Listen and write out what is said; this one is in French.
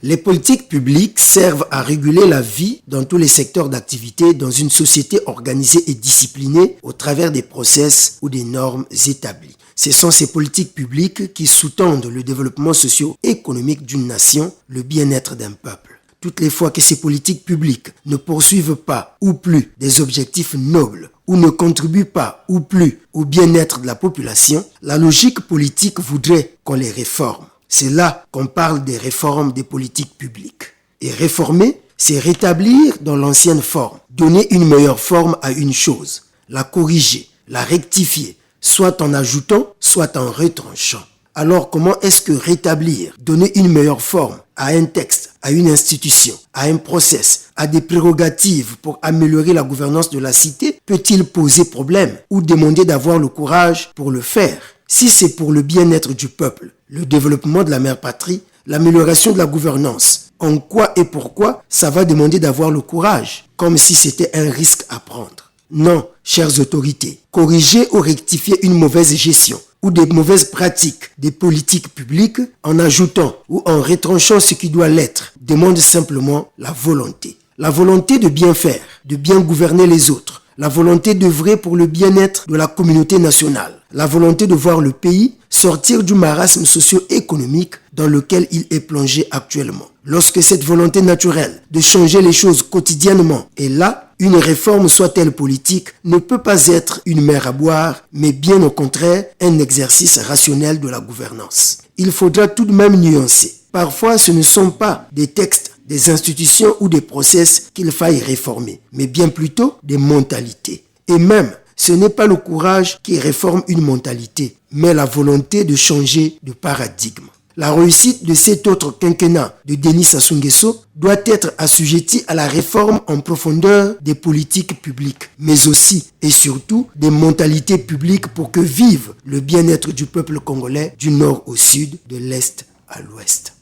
Les politiques publiques servent à réguler la vie dans tous les secteurs d'activité dans une société organisée et disciplinée au travers des process ou des normes établies. Ce sont ces politiques publiques qui sous-tendent le développement socio-économique d'une nation, le bien-être d'un peuple. Toutes les fois que ces politiques publiques ne poursuivent pas ou plus des objectifs nobles ou ne contribuent pas ou plus au bien-être de la population, la logique politique voudrait qu'on les réforme. C'est là qu'on parle des réformes des politiques publiques. Et réformer, c'est rétablir dans l'ancienne forme, donner une meilleure forme à une chose, la corriger, la rectifier, soit en ajoutant, soit en retranchant. Alors comment est-ce que rétablir, donner une meilleure forme à un texte, à une institution, à un process, à des prérogatives pour améliorer la gouvernance de la cité peut-il poser problème ou demander d'avoir le courage pour le faire? Si c'est pour le bien-être du peuple, le développement de la mère patrie, l'amélioration de la gouvernance, en quoi et pourquoi ça va demander d'avoir le courage, comme si c'était un risque à prendre? Non, chères autorités, corriger ou rectifier une mauvaise gestion ou des mauvaises pratiques des politiques publiques en ajoutant ou en retranchant ce qui doit l'être demande simplement la volonté. La volonté de bien faire, de bien gouverner les autres, la volonté d'œuvrer pour le bien-être de la communauté nationale, la volonté de voir le pays sortir du marasme socio-économique dans lequel il est plongé actuellement. Lorsque cette volonté naturelle de changer les choses quotidiennement est là, une réforme, soit-elle politique, ne peut pas être une mer à boire, mais bien au contraire, un exercice rationnel de la gouvernance. Il faudra tout de même nuancer. Parfois, ce ne sont pas des textes, des institutions ou des process qu'il faille réformer, mais bien plutôt des mentalités. Et même, ce n'est pas le courage qui réforme une mentalité, mais la volonté de changer de paradigme. La réussite de cet autre quinquennat de Denis Sassou Nguesso doit être assujettie à la réforme en profondeur des politiques publiques, mais aussi et surtout des mentalités publiques pour que vive le bien-être du peuple congolais du nord au sud, de l'est à l'ouest.